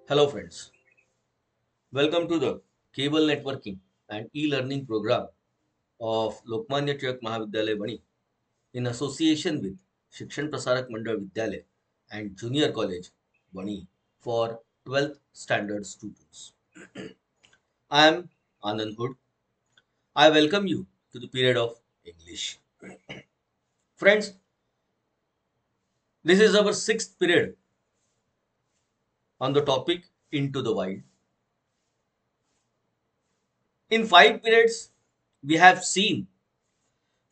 Hello friends, welcome to the cable networking and e-learning program of Lokmanya Tilak Mahavidyalaya Bani in association with Shikshan Prasarak Mandal Vidyalaya and Junior College Bani for 12th standard students. I am Anand Hood. I welcome you to the period of English. Friends, this is our sixth period on the topic Into the Wild. In 5 periods, we have seen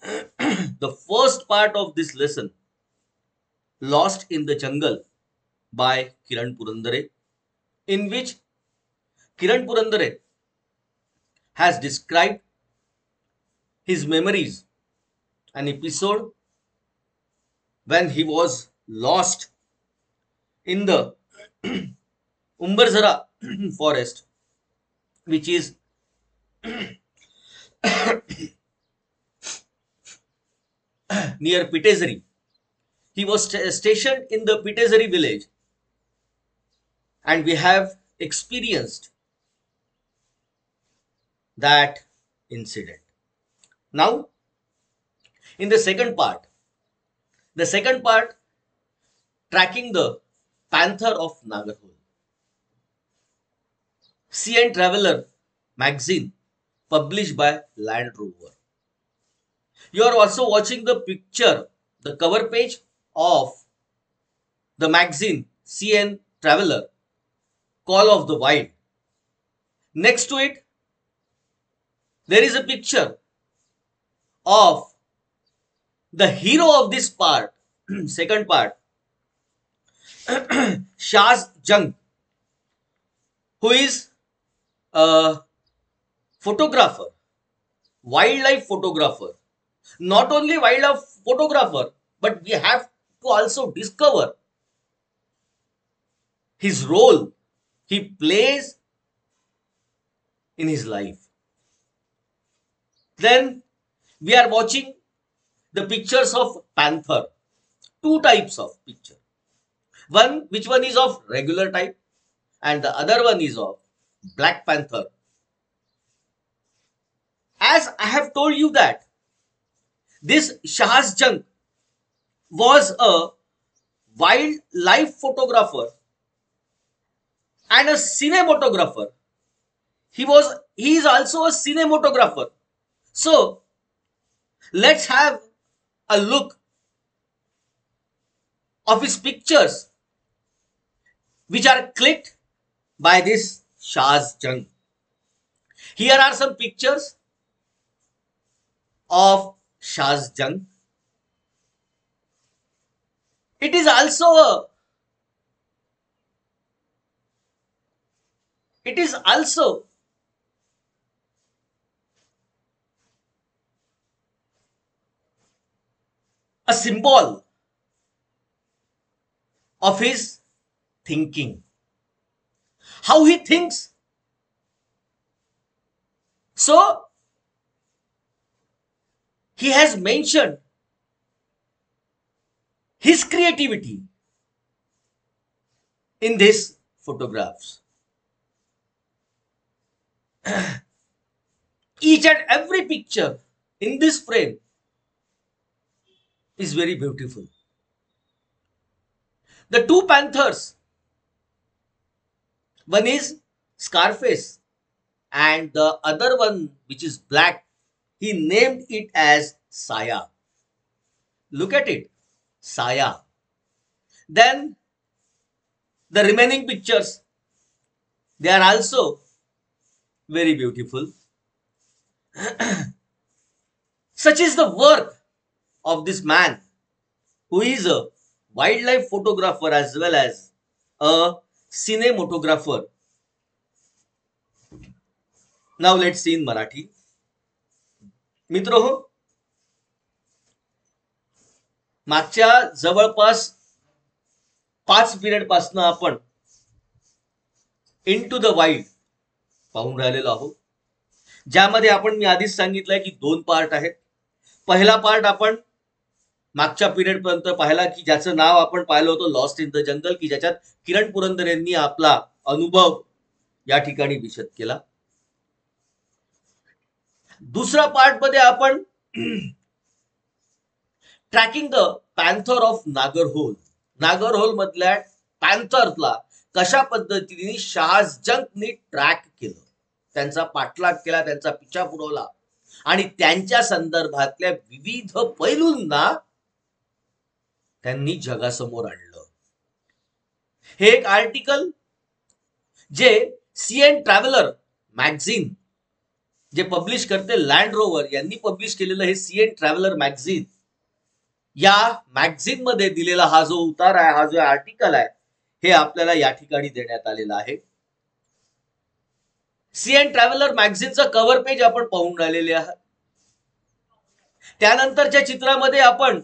the first part of this lesson, Lost in the Jungle by Kiran Purandare, in which Kiran Purandare has described his memories, an episode when he was lost in the Umbarzara forest, which is near Pitezari. He was stationed in the Pitezari village, and we have experienced that incident. Now, in the second part, tracking the panther of Nagarhole. CN Traveler magazine published by Land Rover. You are also watching the picture, the cover page of the magazine CN Traveler, Call of the Wild. Next to it, there is a picture of the hero of this part, second part, Shaz Jung, who is a photographer, wildlife photographer. Not only wildlife photographer, but we have to also discover his role he plays in his life. Then we are watching the pictures of panther. Two types of picture. Which one is of regular type and the other one is of black panther. As I have told you that this Shahaz Jung was a wildlife photographer and a cinematographer. He is also a cinematographer. So let's have a look of his pictures which are clicked by this Shahaz Jung. Here are some pictures of Shahaz Jung. It is also a symbol of his thinking. How he thinks. So he has mentioned his creativity in these photographs. Each and every picture in this frame is very beautiful. The two panthers, one is Scarface and the other one, which is black, he named it as Saya. Look at it, Saya. Then the remaining pictures, they are also very beautiful. Such is the work of this man, who is a wildlife photographer as well as a cinematographer. Now let's see in Marathi. मित्र हो, मागच्या जवळपास 5 period पासून आपण into the wild पाहून राहिलेलो आहोत, ज्यामध्ये आपण मी आधीच सांगितलंय की 2 पार्ट आहेत. पहिला पार्ट आपण मागच्या पिरियड पर्यंत पाहिला की ज्याचं नाव आपण पाहिलं होतं लॉस्ट इन द जंगल, की ज्याच्यात किरण पुरंदर यांनी आपला अनुभव या ठिकाणी विशद केला. दुसऱ्या पार्ट मध्ये आपण tracking the panther of Nagarhole, Nagarhole मधल्या पॅन्थरला कशा पद्धतीने शहाजंगने ट्रॅक केलं, त्यांचा पाठलाग केला, त्यांचा पिछा पुरवला आणि त्यांच्या संदर्भातल्या विविध पैलूंना त्यांनी जगासमोर आणलं. हे एक आर्टिकल जे सीएन ट्रॅव्हलर मॅगझिन जे पब्लिश करते लँड रोवर यांनी पब्लिश केलेलं हे सीएन ट्रॅव्हलर मॅगझिन, या मॅगझिन मध्ये दिलेला हा जो उतार आहे, हा जो आर्टिकल आहे, हे आपल्याला या ठिकाणी देण्यात आलेलं आहे. सीएन ट्रॅव्हलर मॅगझिनचं कव्हर पेज आपण पाहून राहिलेले आहात. त्यानंतरच्या चित्रामध्ये आपण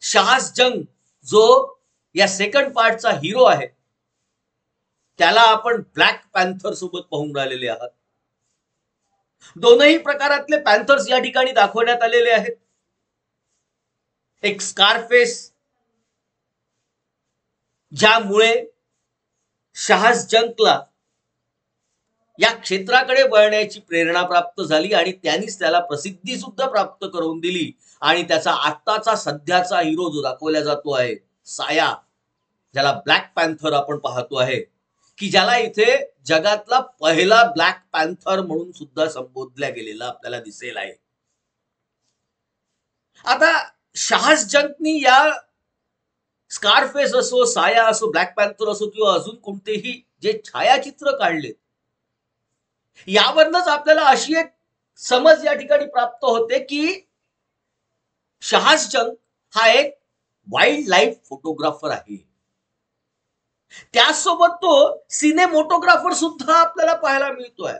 शहाजंग जो या सेकंड पार्टचा हिरो आहे त्याला आपण ब्लॅक पॅन्थर सोबत पाहून राहिलेले आहात. दोनही प्रकारातले पॅन्थर्स या ठिकाणी दाखवण्यात आलेले आहेत. एक स्कारफेस ज्यामुळे शहाजंगला या क्षेत्राकडे वळण्याची प्रेरणा प्राप्त झाली आणि त्यांनीच त्याला प्रसिद्धी सुद्धा प्राप्त करून दिली आणि त्याचा आत्ताचा सध्याचा हिरो जो दाखवला जातो आहे साया, ज्याला ब्लॅक पॅन्थर आपण पाहतो आहे, की ज्याला इथे जगातला पहिला ब्लॅक पॅन्थर म्हणून सुद्धा संबोधल्या गेलेला आपल्याला दिसेल आहे. आता शहाजंगनी या स्कारफेस असो, साया असो, ब्लॅक पॅन्थर असो किंवा अजून कोणतेही जे छायाचित्र काढले, यावरनच आपल्याला अशी एक समज या ठिकाणी प्राप्त होते की शहाजंग हा एक वाईल्ड लाईफ फोटोग्राफर आहे. त्यासोबत तो सिनेमोटोग्राफर सुद्धा आपल्याला पाहायला मिळतोय.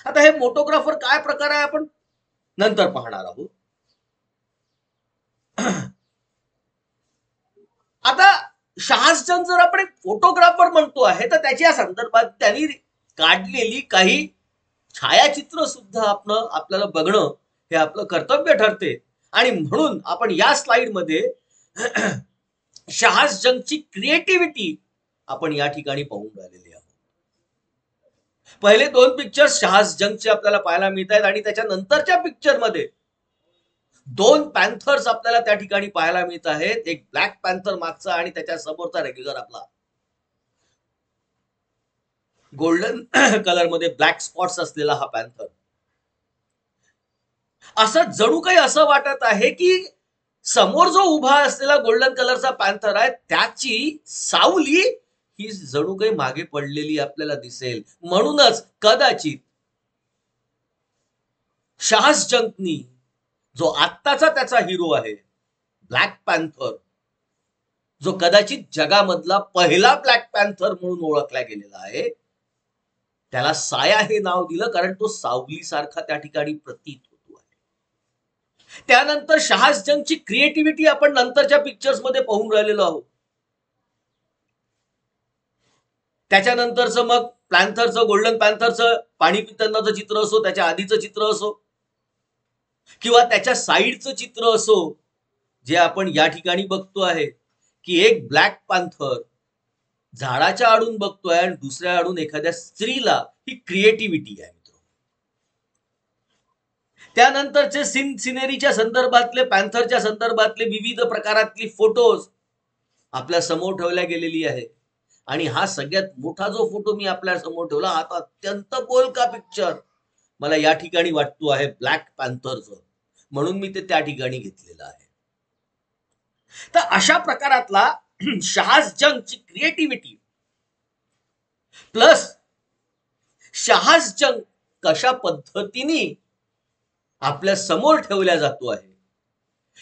आता हे मोटोग्राफर काय प्रकार आहे आपण नंतर पाहणार आहोत. आता शहाजंग जर आपण एक फोटोग्राफर म्हणतो आहे तर त्याच्या संदर्भात त्यांनी काढलेली काही छायाचित्र सुद्धा आपल्याला बघणं हे आपलं कर्तव्य ठरते आणि म्हणून आपण या स्लाइड मध्ये शहाजंगची क्रिएटिव्हिटी आपण या ठिकाणी पाहून राहिलेली आहोत. पहिले दोन पिक्चर्स शहाजंगचे आपल्याला पाहायला मिळत आहेत आणि त्याच्या नंतरच्या पिक्चर मध्ये दोन पॅन्थर्स आपल्याला त्या ठिकाणी पाहायला मिळत आहेत. एक ब्लॅक पॅन्थर मागचा आणि त्याच्या समोरचा रेग्युलर आपला गोल्डन कलर मध्ये ब्लॅक स्पॉट्स असलेला हा पॅन्थर. असं जणू काही असं वाटत आहे की समोर जो उभा असलेला गोल्डन कलरचा पॅन्थर आहे त्याची सावली ही जणू काही मागे पडलेली आपल्याला दिसेल. म्हणूनच कदाचित शहाजंगनी जो आत्ताचा त्याचा हिरो आहे ब्लॅक पॅन्थर, जो कदाचित जगामधला पहिला ब्लॅक पॅन्थर म्हणून ओळखला गेलेला आहे, त्याला साया हे नाव दिलं कारण तो सावली सारखा त्या ठिकाणी प्रतीत होतो आहे. त्यानंतर शहाजंगची क्रिएटिव्हिटी आपण नंतरच्या पिक्चर्स मध्ये पाहून राहिलेलो आहोत. त्याच्यानंतरचं मग पॅन्थरचं, गोल्डन पॅन्थरचं पाणी पितानाचं चित्र असो, त्याच्या आधीचं चित्र असो किंवा त्याच्या साईडचं चित्र असो, जे आपण या ठिकाणी बघतो आहे की एक ब्लॅक पॅन्थर झाडाच्या आडून बघतोय आणि दुसऱ्या आडून एखाद्या स्त्रीला, ही क्रिएटिव्हिटी आहे मित्र. त्यानंतरचे सिनेरीच्या संदर्भातले, पॅन्थरच्या संदर्भातले विविध प्रकारातली फोटोज आपल्या समोर ठेवल्या गेलेली आहे आणि हा सगळ्यात मोठा जो फोटो मी आपल्या समोर ठेवला, हा अत्यंत बोलका पिक्चर मला या ठिकाणी वाटतो आहे ब्लॅक पॅन्थरचं, म्हणून मी ते त्या ठिकाणी घेतलेलं आहे. तर अशा प्रकारातला शहाजंगची क्रिएटिव्हिटी प्लस शहाजंग कशा पद्धतीने आपल्या समोर ठेवल्या जातो आहे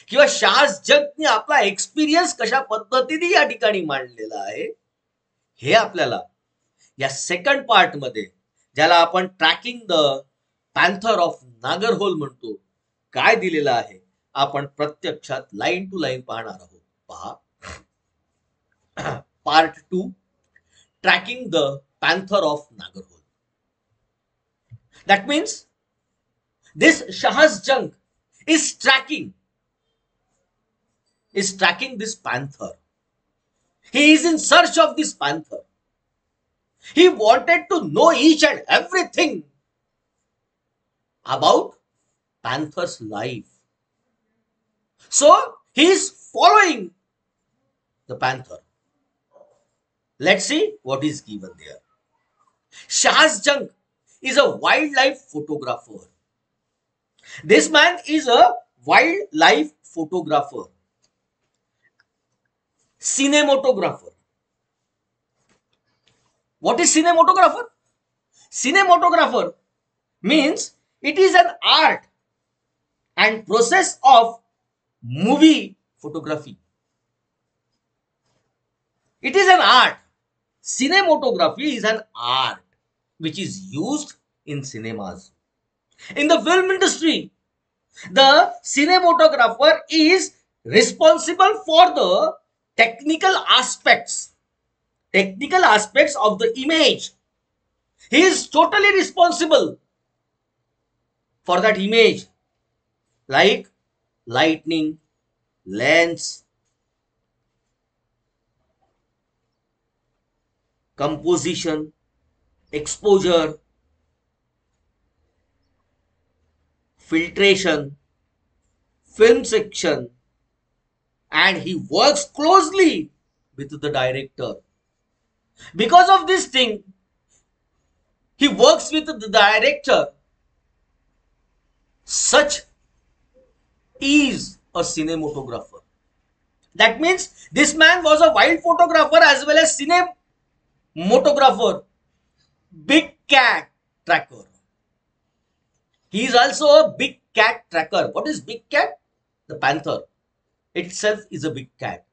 किंवा शहाजंगने आपला एक्सपिरियन्स कशा पद्धतीने या ठिकाणी मांडलेला आहे, हे आपल्याला या सेकंड पार्ट मध्ये, ज्याला आपण tracking the panther of Nagarhole म्हणतो, काय दिलेलं आहे आपण प्रत्यक्षात लाईन टू लाईन पाहणार आहोत. पहा, part 2, tracking the panther of Nagarhole. That means this Shahazjung is tracking this panther. He is in search of this panther. He wanted to know each and everything about Panther's life. So he is following the Panther. Let's see what is given there. Shahaz Jung is a wildlife photographer. This man is a wildlife photographer, cinematographer. What is cinematographer? Cinematographer means it is an art and process of movie photography. It is an art. Cinematography is an art which is used in cinemas. In the film industry, the cinematographer is responsible for the technical aspects of the image. He is totally responsible for that image, like lighting, lens, composition, exposure, filtration, film section, and he works closely with the director. Because of this thing, he works with the director. Such is a cinematographer. That means this man was a wild photographer as well as cinematographer, big cat tracker. He is also a big cat tracker. What is big cat? The panther itself is a big cat.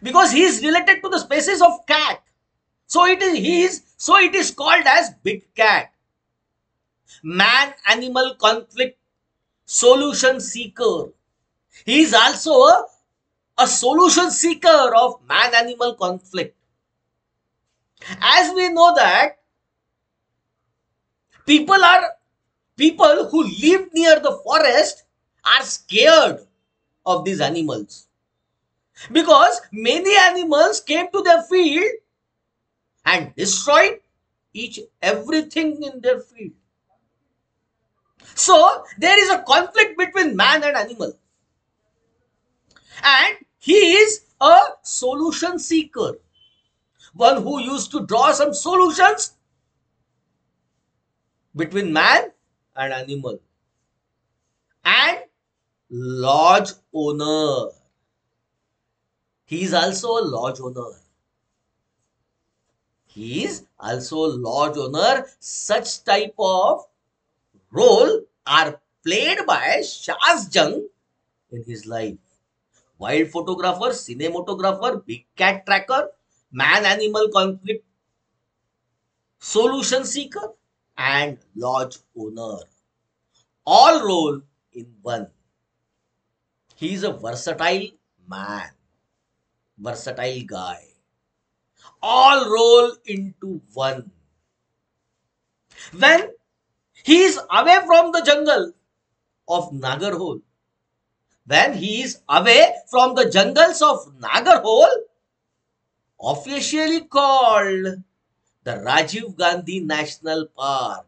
Because he is related to the species of cat. So it is called as big cat. Man animal conflict solution seeker. He is also a solution seeker of man animal conflict. As we know that people who live near the forest are scared of these animals, because many animals came to their field and destroyed everything in their field. So there is a conflict between man and animal, and he is a solution seeker, one who used to draw some solutions between man and animal. And lodge owner, he is also a lodge owner. He is also a lodge owner. Such type of role are played by Shahaz Jung in his life. Wild photographer, cinematographer, big cat tracker, man animal conflict solution seeker, and lodge owner. All role in one. He is a versatile man, versatile guy. All roll into one. When he is away from the jungle of Nagarhole, when he is away from the jungles of Nagarhole, officially called the Rajiv Gandhi National Park.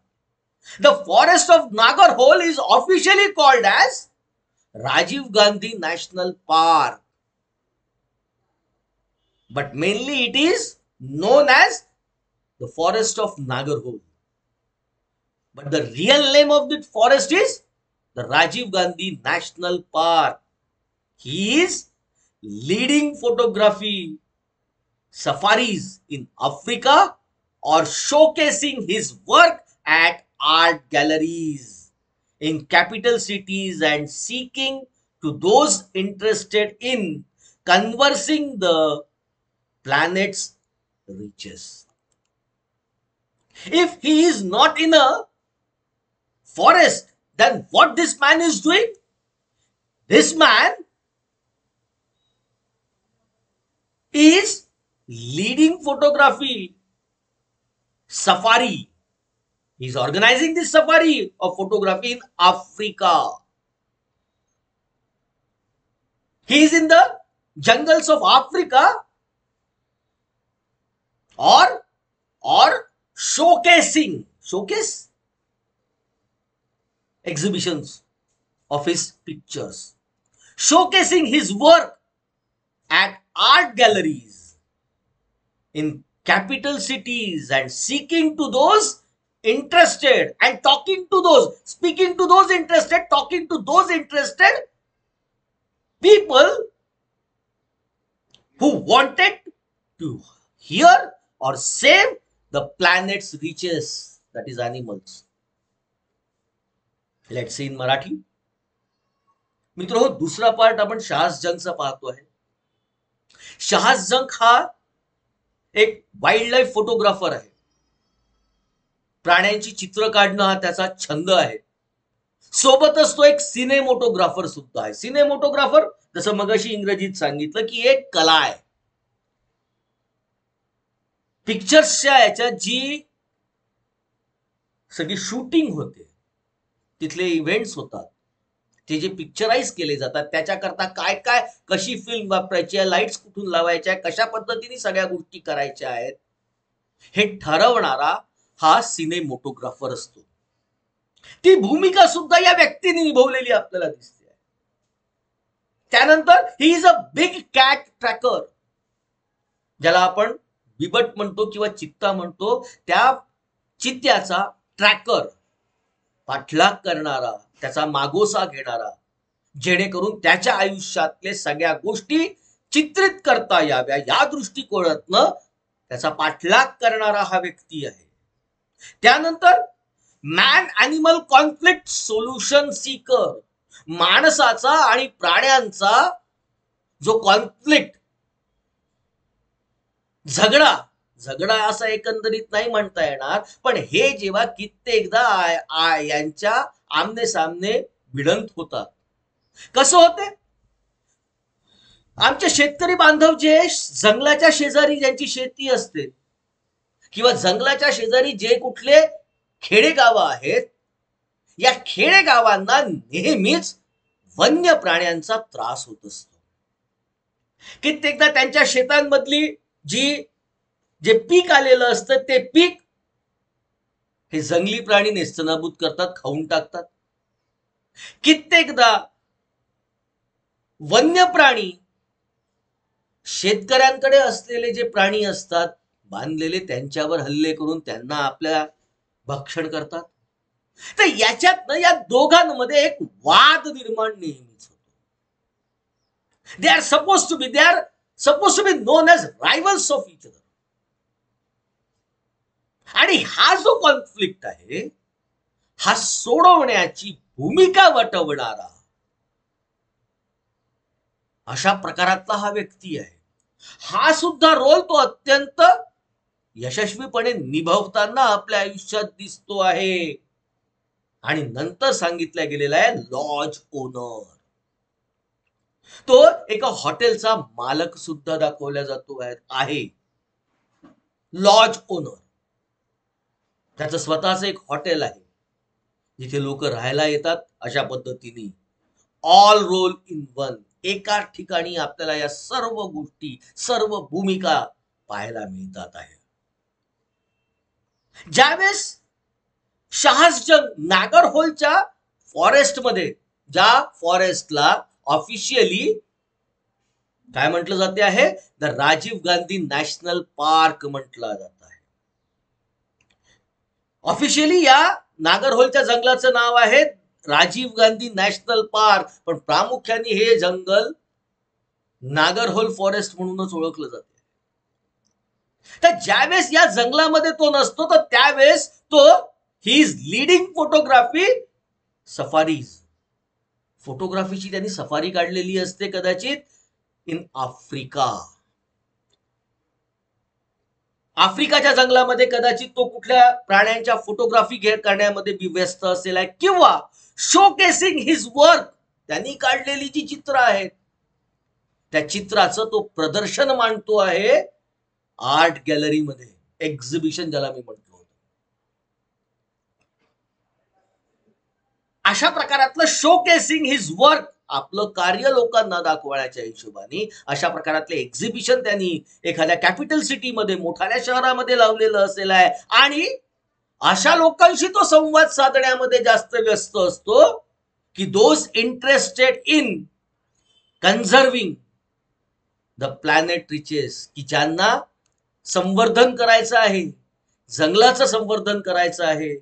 The forest of Nagarhole is officially called as Rajiv Gandhi National Park. But mainly it is known as the forest of Nagarhole. But the real name of the forest is the Rajiv Gandhi National Park. He is leading photography safaris in Africa or showcasing his work at art galleries in capital cities and seeking to those interested in conversing the planet's riches. If he is not in a forest, then what this man is doing? This man is leading photography safari. He is organizing this safari of photography in Africa. He is in the jungles of Africa or showcase exhibitions of his pictures, showcasing his work at art galleries in capital cities and seeking to those interested and speaking to those interested, talking to those interested people who wanted to hear or save the planet's riches, that is animals. Let's see in Marathi. मित्रो, दुसरा part आपण शहास जंगचा पाहतो आहे. शहास जंग हा एक wild life photographer आहे. प्राण्यांची चित्र काढणं हा त्याचा छंद आहे. सोबतच तो एक सिनेमोटोग्राफर सुद्धा आहे. सिनेमोटोग्राफर जसं मगाशी इंग्रजीत सांगितलं की एक कला आहे. पिक्चर्सच्या याच्यात जी सगळी शूटिंग होते, तिथले इव्हेंट्स होतात, ते जे पिक्चराइज केले जातात, त्याच्याकरता काय काय कशी फिल्म वापरायची आहे, लाईट्स कुठून लावायच्या, कशा पद्धतीने सगळ्या गोष्टी करायच्या आहेत, हे ठरवणारा हा सिनेमोटोग्राफर असतो. ती भूमिका सुद्धा या व्यक्तीने निभवलेली आपल्याला दिसते. त्यानंतर he is a big cat tracker, ज्याला आपण बिबट म्हणतो किंवा चित्ता म्हणतो, त्या चित्त्याचा ट्रॅकर, पाठलाग करणारा, त्याचा मागोसा घेणारा, जेणेकरून त्याच्या आयुष्यातले सगळ्या गोष्टी चित्रित करता याव्या या दृष्टिकोनातनं त्याचा पाठलाग करणारा हा व्यक्ती आहे. त्यानंतर man animal conflict solution Sikar, माणसाचा आणि प्राण्यांचा जो कॉन्फ्लिक्ट, झगडा असं एकंदरीत नाही म्हणता येणार, पण हे जेव्हा कित्येकदा यांच्या आमने सामने भिडंत होतात. कसं होते, आमचे शेतकरी बांधव जे जंगलाच्या शेजारी ज्यांची शेती असते किंवा जंगलाच्या शेजारी जे कुठले खेडेगाव आहेत, या खेडेगावांना नेहमीच वन्य प्राण्यांचा त्रास होत असतो. कित्येकदा त्यांच्या शेतांमधली जे पीक आलेलं असतं, ते पीक हे जंगली प्राणी नेस्तनाबूत करतात, खाऊन टाकतात. कित्येकदा वन्य प्राणी शेतकऱ्यांकडे असलेले जे प्राणी असतात बांधलेले, त्यांच्यावर हल्ले करून त्यांना आपल्या भक्षण करतात. तर याच्यातनं या दोघांमध्ये एक वाद निर्माण नेहमीच होतो. They are supposed to be known as rivals of each other. आणि हा जो कॉन्फ्लिक्ट आहे, हा सोडवण्याची भूमिका वटवणारा अशा प्रकारातला हा व्यक्ती आहे. हा सुद्धा रोल तो अत्यंत यशस्वीपणे निभावताना आपल्या आयुष्यात दिसतो आहे. आणि नंतर सांगितलं गेलेला आहे लॉज ओनर. तो एका हॉटेलचा मालक सुद्धा दाखवला जातो आहे. लॉज ओनर, त्याचं स्वतःच एक हॉटेल आहे जिथे लोक राहायला येतात. अशा पद्धतीने ऑल रोल इन वन, एका ठिकाणी आपल्याला या सर्व गोष्टी, सर्व भूमिका पाहायला मिळतात आहे. ज्यावेळेस शहासजंग नागरहोलच्या फॉरेस्टमध्ये, ज्या फॉरेस्टला ऑफिशियली काय म्हटलं जाते आहे, the Rajiv Gandhi national park म्हटलं जात आहे. ऑफिशियली या नागरहोलच्या जंगलाचं नाव आहे राजीव गांधी नॅशनल पार्क, पण प्रामुख्याने हे जंगल नागरहोल फॉरेस्ट म्हणूनच ओळखलं जाते. तर ज्यावेळेस या जंगलामध्ये तो नसतो, तर त्यावेळेस तो he is leading photography safaris. फोटोग्राफीची त्यांनी सफारी काढलेली असते कदाचित इन आफ्रिका. आफ्रिकाच्या जंगलामध्ये कदाचित तो कुठल्या प्राण्यांच्या फोटोग्राफी करण्यामध्ये व्यस्त असेल, किंवा शोकेसिंग हिज वर्क, त्यांनी काढलेली जी चित्र आहेत त्या चित्राचं तो प्रदर्शन मांडतो आहे आर्ट गॅलरीमध्ये, एक्झिबिशन ज्याला मी म्हटलो होतो. अशा प्रकारातलं शोकेसिंग हिज वर्क आपलं कार्य लोकांना दाखवण्याच्या हिशोबाने अशा प्रकारातले एक्झिबिशन त्यांनी एखाद्या कॅपिटल सिटीमध्ये मोठ्या शहरामध्ये लावलेलं असेल आहे आणि अशा लोकांशी तो संवाद साधण्यामध्ये जास्त व्यस्त असतो की those interested in conserving the planet riches, की ज्यांना संवर्धन करायचं आहे, जंगलाचं संवर्धन करायचं आहे,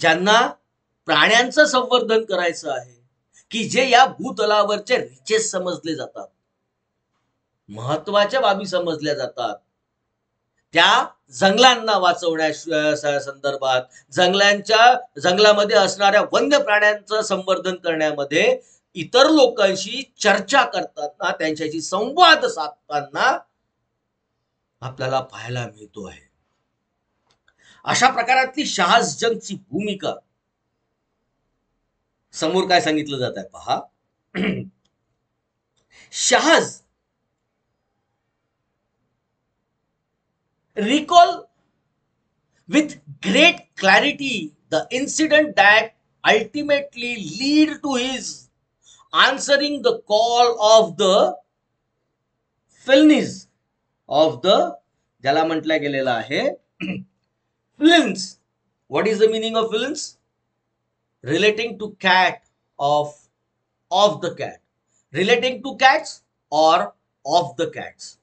ज्यांना प्राण्यांचं संवर्धन करायचं आहे, की जे या भूतलावरचे रिचेस समजले जातात, महत्वाच्या बाबी समजल्या जातात, त्या जंगलांना वाचवण्या संदर्भात, जंगलामध्ये असणाऱ्या वन्य प्राण्यांचं संवर्धन करण्यामध्ये इतर लोकांशी चर्चा करताना, त्यांच्याशी संवाद साधताना आपल्याला पाहायला मिळतो आहे. अशा प्रकारातली शहाजंगची भूमिका समोर काय सांगितलं जात आहे पहा. शहाज recall with great clarity the incident that ultimately lead to his answering the call of the Filnis of the, ज्याला म्हटलं गेलेलं आहे Filins. What is the meaning of Filins? Relating to cat, of the cat, relating to cats or of the cats.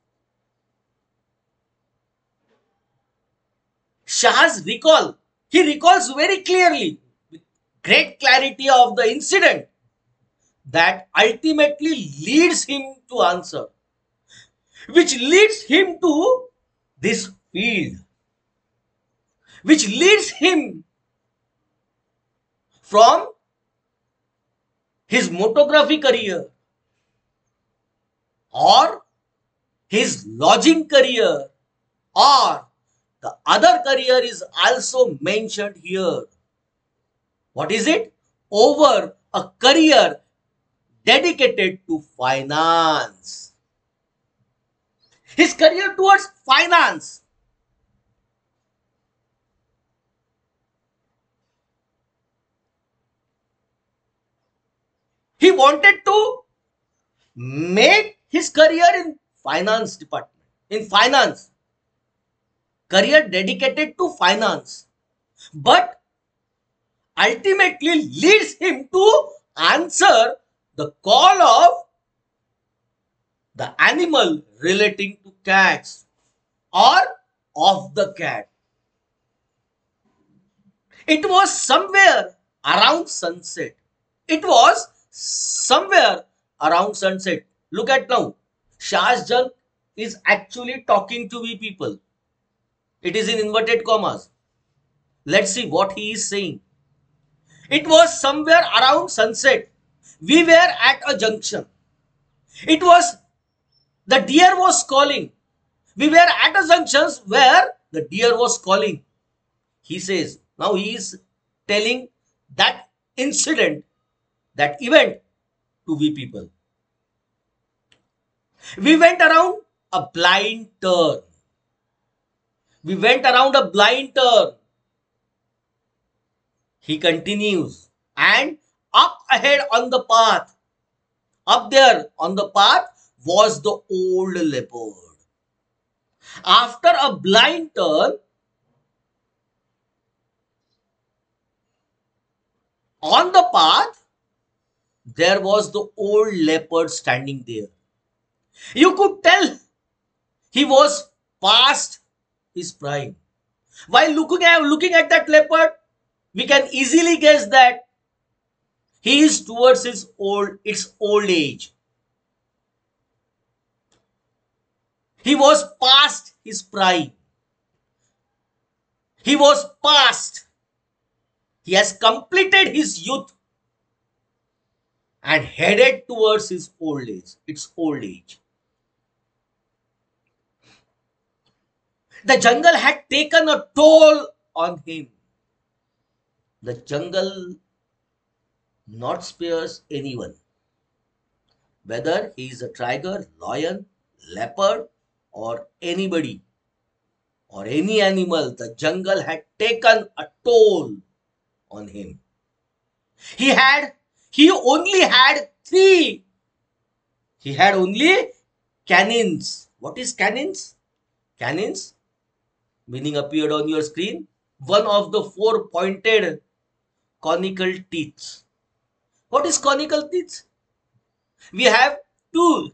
Shah's recall, he recalls very clearly with great clarity of the incident that ultimately leads him to answer, which leads him to this field, which leads him from his photography career or his lodging career, or the other career is also mentioned here. What is it? Over a career dedicated to finance. His career towards finance. He wanted to make his career in finance department, in finance. Career dedicated to finance, but ultimately leads him to answer the call of the animal relating to cats or of the cat. It was somewhere around sunset. It was somewhere around sunset. Look at now. Shahjang is actually talking to we people. It is in inverted commas. Let's see what he is saying. It was somewhere around sunset. We were at a junction. It was, the deer was calling. We were at a junction where the deer was calling. He says, now he is telling that incident, that event to we people. We went around a blind turn. We went around a blind turn. He continues, and up ahead on the path, up there on the path was the old leopard. After a blind turn, on the path, there was the old leopard standing there. You could tell he was past his prime. While looking at that leopard, we can easily guess that he is towards its old age. He was past his prime. He was past. He has completed his youth and headed towards his old age, its old age. The jungle had taken a toll on him. The jungle not spares anyone. Whether he is a tiger, lion, leopard, or anybody, or any animal, the jungle had taken a toll on him. He he only had three. He had only canines. What is canines? Canines, meaning appeared on your screen. One of the four pointed conical teeth. What is conical teeth? We have two,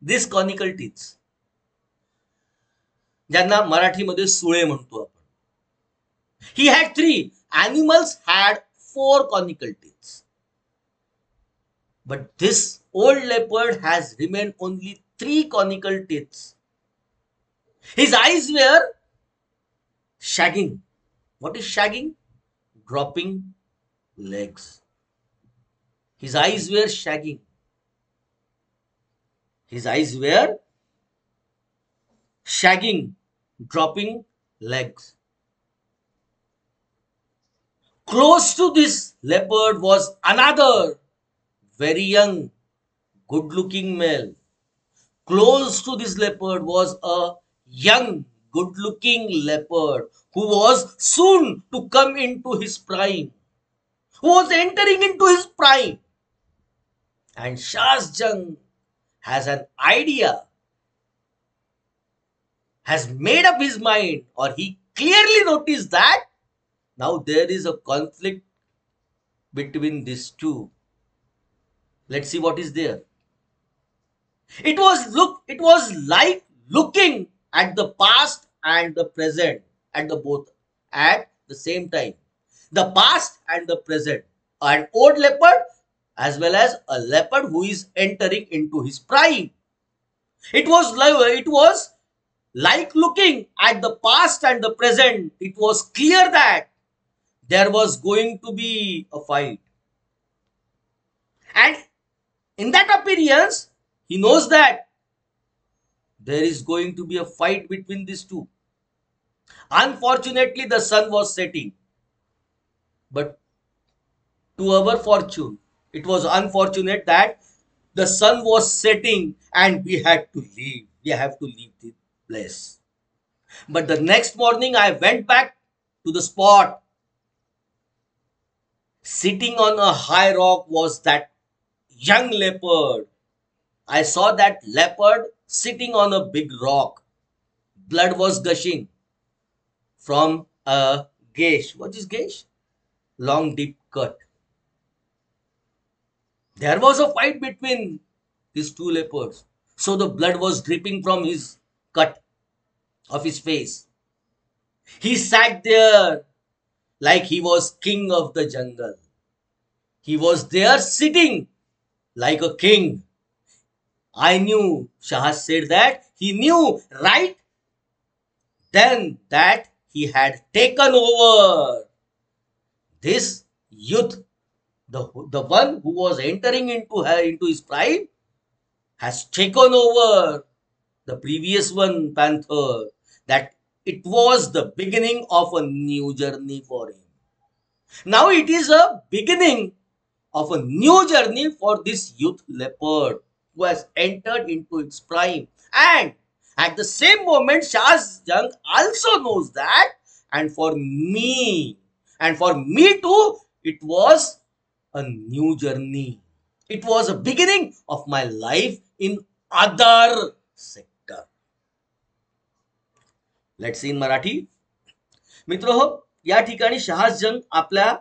these conical teeth. ज्यांना मराठीमध्ये सुळे म्हणतो आपण. He had three. Animals had four conical teeth. But this old leopard has remained only three conical teeth. His eyes were shagging. What is shagging? Dropping legs. His eyes were shagging. His eyes were shagging, dropping legs. Close to this leopard was another very young, good-looking male. Close to this leopard was a young, good-looking leopard who was soon to come into his prime, who was entering into his prime. And Shahjang has an idea, has made up his mind, or he clearly noticed that now there is a conflict between these two. Let's see what is there. It was like looking at the past and the present at the same time. The past and the present. An old leopard as well as a leopard who is entering into his prime. It was like looking at the past and the present. It was clear that there was going to be a fight. And in that appearance, he knows that there is going to be a fight between these two. Unfortunately, the sun was setting. But to our fortune, it was unfortunate that the sun was setting and we had to leave. We have to leave the place. But the next morning, I went back to the spot. Sitting on a high rock was that young leopard. I saw that leopard sitting on a big rock. Blood was gushing from a gash. What is gash? Long deep cut. There was a fight between these two leopards. So the blood was dripping from his cut of his face. He sat there like he was king of the jungle. He was there sitting like a king. I knew, Shah said that, he knew right then that he had taken over. This youth, the one who was entering into his prime, has taken over the previous one, Panther, that it was the beginning of a new journey for him. Now it is a beginning of a new journey for this youth leopard who has entered into its prime. And at the same moment, Shahjang also knows that, and for me too, it was a new journey. It was a beginning of my life in other sector. Let's see in Marathi. मित्रहो, या ठिकाणी शहाजंग आपल्या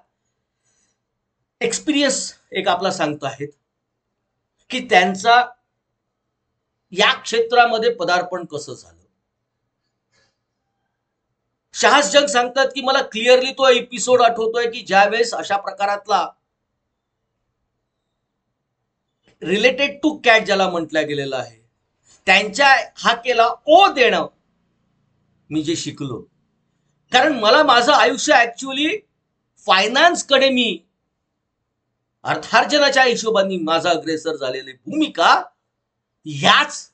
experience एक आपला सांगतो आहेत की त्यांचा या क्षेत्रामध्ये पदार्पण कसं झालं. शहाजंग सांगतात की मला क्लिअरली तो एपिसोड आठवतोय की ज्यावेळेस अशा प्रकारातला रिलेटेड टू कॅट ज्याला म्हटलं गेलेलं आहे त्यांच्या हाकेला ओ देणं मी जे शिकलो. कारण मला माझं आयुष्य ऍक्च्युअली फायनान्स कडे मी अर्थार्जनाच्या हिशोबाने माझा अग्रेसर झालेली भूमिका याच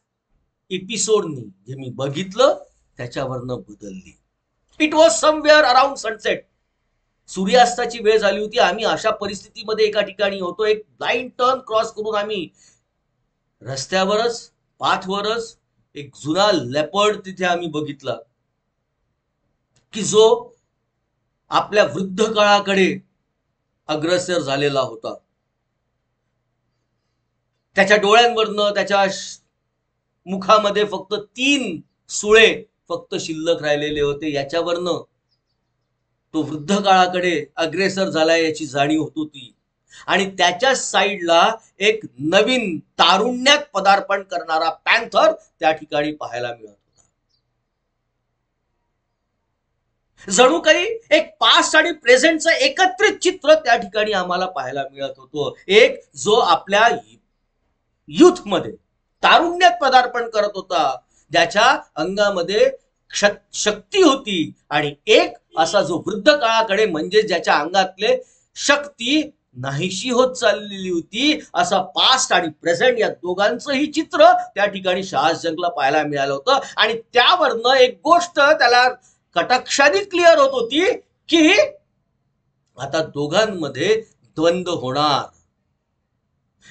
एपिसोडनी जे मी बघितलं त्याच्यावरनं बदलली. It was somewhere around sunset. सूर्यास्ताची वेळ झाली होती. आम्ही अशा परिस्थितीमध्ये एका ठिकाणी होतो. एक ब्लाइंड टर्न क्रॉस करून आम्ही रस्त्यावरच पाथवरच एक जुना लेपर्ड तिथे आम्ही बघितला की जो आपल्या वृद्ध काळाकडे अग्रेसर झालेला होता. त्याच्या डोळ्यांवरनं त्याच्या मुखामध्ये फक्त 3 सुळे फक्त शिल्लक राहिलेले होते. याच्यावरनं तो वृद्ध काळाकडे अग्रेसर झालाय याची जाणीव होत होती. आणि त्याच्या साईडला एक नवीन तारुण्यात पदार्पण करणारा पॅन्थर त्या ठिकाणी पाहायला मिळत होता. जणू काही एक पास्ट आणि प्रेझेंटचं एकत्रित चित्र त्या ठिकाणी आम्हाला पाहायला मिळत होतं. एक जो आपल्या युथ मध्ये तारुण्यात पदार्पण करत होता, ज्याच्या अंगामध्ये शक्ती होती, आणि एक असा जो वृद्ध काळाकडे म्हणजे ज्याच्या अंगातले शक्ती नाहीशी होत चाललेली होती. असा पास्ट आणि प्रेझेंट या दोघांचंही चित्र त्या ठिकाणी शहाजंगला पाहायला मिळालं होतं. आणि त्यावरनं एक गोष्ट त्याला कटाक्षाने क्लिअर होत होती की आता दोघांमध्ये द्वंद्व होणार.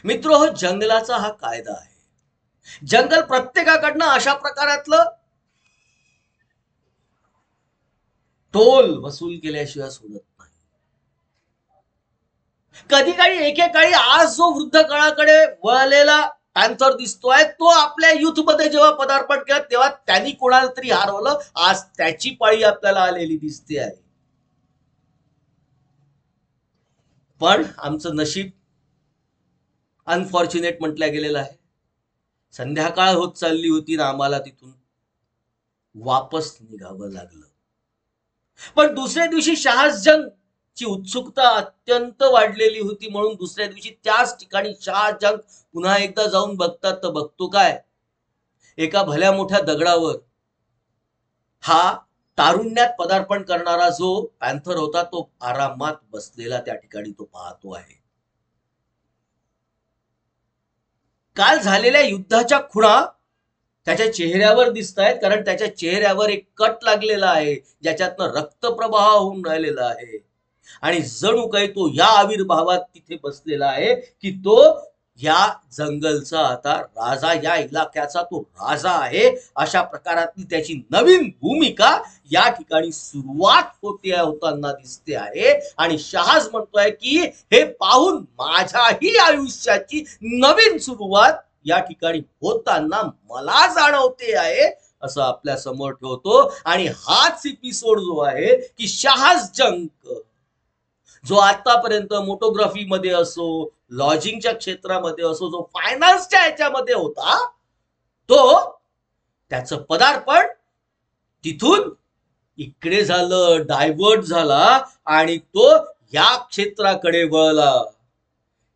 मित्र हो, जंगलाचा हा कायदा आहे. जंगल प्रत्येकाकडनं अशा प्रकारातलं टोल वसूल केल्याशिवाय सोडत नाही. कधी काही एकेकाळी आज जो वृद्ध काळाकडे वळलेला पॅन्थर दिसतोय, तो आपल्या युथ मध्ये जेव्हा पदार्पण केलं तेव्हा त्यांनी कोणाला तरी हरवलं. आज त्याची पाळी आपल्याला आलेली दिसते आहे. पण आमचं नशीब अनफॉर्च्युनेट म्हटलं गेलेलं आहे. संध्याकाळ होत चालली होती ना आम्हाला तिथून वापस निघावं लागलं. पण दुसऱ्या दिवशी शहाजंग ची उत्सुकता अत्यंत वाढलेली होती, म्हणून दुसऱ्या दिवशी त्याच ठिकाणी शहाजंग पुन्हा एकदा जाऊन बघतात. तर बघतो काय, एका भल्या मोठ्या दगडावर हा तारुण्यात पदार्पण करणारा जो पॅन्थर होता तो आरामात बसलेला त्या ठिकाणी तो पाहतो आहे. काल झालेल्या युद्धाच्या खुणा त्याच्या चेहऱ्यावर दिसत आहेत, कारण त्याच्या चेहऱ्यावर एक कट लागलेला आहे ज्याच्यातनं रक्तप्रवाह होऊन राहिलेला आहे. आणि जणू काही तो या आविर्भावात तिथे बसलेला आहे की तो या जंगलचा आता राजा, या इलाक्याचा तो राजा आहे. अशा प्रकारातली त्याची नवीन भूमिका या ठिकाणी सुरुवात होताना दिसते आहे. आणि शहाज म्हणतोय की हे पाहून माझ्याही आयुष्याची नवीन सुरुवात या ठिकाणी होताना मला जाणवते आहे, असं आपल्या समोर ठेवतो. आणि हाच एपिसोड जो आहे की शहाजंग जो आतापर्यंत मोटोग्राफी मध्ये असो, लॉजिंगच्या क्षेत्रामध्ये असो, जो फायनान्सच्या ह्याच्यामध्ये होता, तो त्याचं पदार्पण तिथून इकडे झालं, डायव्हर्ट झाला आणि तो या क्षेत्राकडे वळला.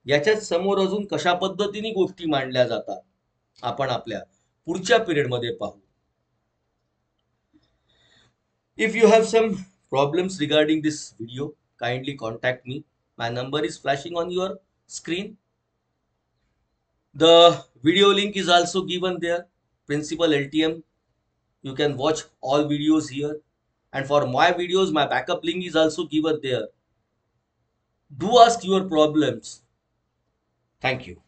याच्याच समोर अजून कशा पद्धतीने गोष्टी मांडल्या जातात आपण आपल्या पुढच्या पिरियडमध्ये पाहू. If you have some problems regarding this video, kindly contact me. My number is flashing on your screen. The video link is also given there. Principal LTM. You can watch all videos here. And for my videos, my backup link is also given there. Do ask your problems. Thank you.